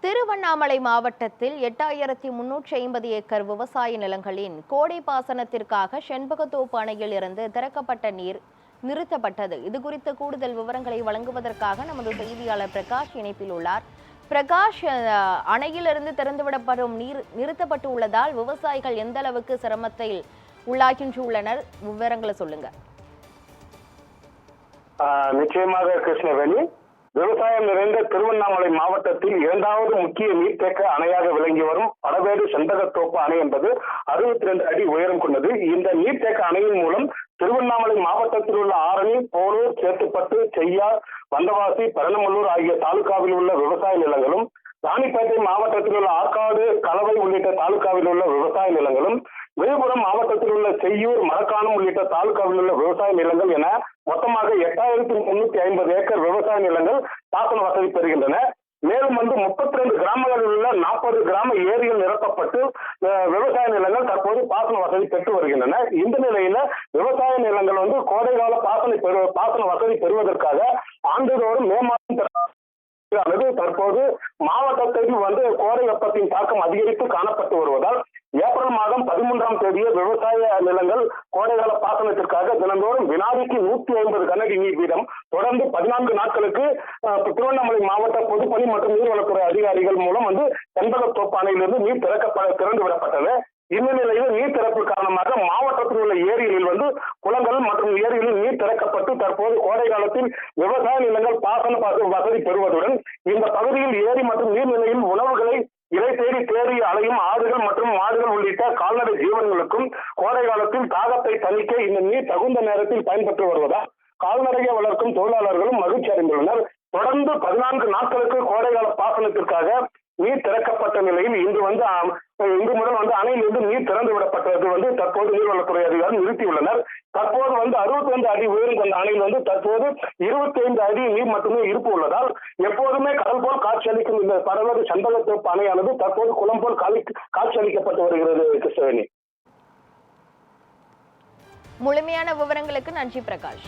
திருவண்ணாமலை மாவட்டத்தில் 8350 ஏக்கர் விவசாய நிலங்களின் கோடை பாசனத்திற்காக செண்பகத்தோப்பு அணையில் இருந்து திறக்கப்பட்ட நீர் நிறுத்தப்பட்டது. இது குறித்த கூடுதல் விவரங்களை வழங்குவதற்காக நமது செய்தியாளர் பிரகாஷ் இணைப்பில் உள்ளார். பிரகாஷ், அணையிலிருந்து திறந்துவிடப்படும் நீர் நிறுத்தப்பட்டு உள்ளதால் விவசாயிகள் எந்த அளவுக்கு சிரமத்தில் உள்ளாகின்றுள்ளனர்? விவரங்களை சொல்லுங்க. நிச்சயமாக கிருஷ்ணவேணி, விவசாயம் நிறைந்த திருவண்ணாமலை மாவட்டத்தில் இரண்டாவது முக்கிய நீர்த்தேக்க அணையாக விளங்கி வரும் படவேடு செண்பகத்தோப்பு அணை என்பது 62 அடி உயரம் கொண்டது. இந்த நீர்த்தேக்க அணையின் மூலம் திருவண்ணாமலை மாவட்டத்தில் உள்ள ஆரணி, போலூர், சேத்துப்பட்டு, செய்யார், வந்தவாசி, பரணமல்லூர் ஆகிய தாலுகாவில் உள்ள விவசாய நிலங்களும், ராணிப்பேட்டை மாவட்டத்தில் உள்ள ஆற்காடு, கலவை உள்ளிட்ட தாலுகாவில் உள்ள விவசாய நிலங்களும், விழுப்புரம் மாவட்டத்தில் உள்ள செய்யூர், மரக்காணம் உள்ளிட்ட தாலுகாவில் உள்ள விவசாய நிலங்கள் என மொத்தமாக 8350 ஏக்கர் விவசாய நிலங்கள் பாசன வசதி பெறுகின்றன. மேலும் 32 கிராமங்களில் உள்ள 40 கிராம ஏரிகள் நிரப்பப்பட்டு விவசாய நிலங்கள் தற்போது பாசன வசதி பெற்று வருகின்றன. இந்த நிலையில விவசாய நிலங்கள் கோடைகால பாசன வசதி பெறுவதற்காக ஆண்டுதோறும் மே மாதம் தற்போது மாவட்டத்தில் கோடை வெப்பத்தின் தாக்கம் அதிகரித்து காணப்பட்டு வருவதால் ஏப்ரல் மாதம் 13ஆம் தேதியே விவசாய நிலங்கள் கோடைகால பாசனத்திற்காக தினந்தோறும் வினாடிக்கு 150 கனஅடி நீர் வீதம் தொடர்ந்து 14 நாட்களுக்கு திருவண்ணாமலை மாவட்ட பொதுப்பணி மற்றும் நீர்வளத்துறை அதிகாரிகள் மூலம் செண்பகத்தோப்பு அணையிலிருந்து நீர் திறந்து விடப்பட்டது. இந்த நிலையில் நீர் திறப்பு காரணமாக மாவட்டத்தில் உள்ள ஏரிகளில் குளங்கள் மற்றும் ஏரிகளில் நீர் திறக்கப்பட்டு தற்போது கோடை காலத்தில் விவசாய நிலங்கள் பாசன வசதி பெறுவதுடன் இந்த பகுதியில் ஏரி மற்றும் நீர்நிலையில் உணவுகளை இதை தேடி அலையும் ஆடுகள் மற்றும் மாடுகள் உள்ளிட்ட கால்நடை ஜீவன்களுக்கும் கோடை காலத்தில் தாகத்தை தணிக்க இந்த நீர் தகுந்த நேரத்தில் பயன்பெற்று வருவதால் கால்நடையை வளர்க்கும் தொழிலாளர்களும் மகிழ்ச்சி அடைந்துள்ளனர். தொடர்ந்து 14 நாட்களுக்கு கோடைகால பாசனத்திற்காக நீர் திறக்கப்பட்ட நிலையில் இன்று முதல் அணையிலிருந்து நீர் திறந்து விடப்பட்டது தற்போது நீர்வளத்துறை அதிகாரி நிறுத்தியுள்ளனர். தற்போது 62 அடி உயரம் கொண்ட அணையில் தற்போது 25 அடி நீர் மட்டுமே இருப்பு உள்ளதால் எப்போதுமே கடல் போல் காட்சியளிக்கும் இந்த படவேடு செண்பகத்தோப்பு அணையானது தற்போது குளம் போல் காட்சியளிக்கப்பட்டு வருகிறது. கிருஷ்ணவேணி, முழுமையான விவரங்களுக்கு நன்றி பிரகாஷ்.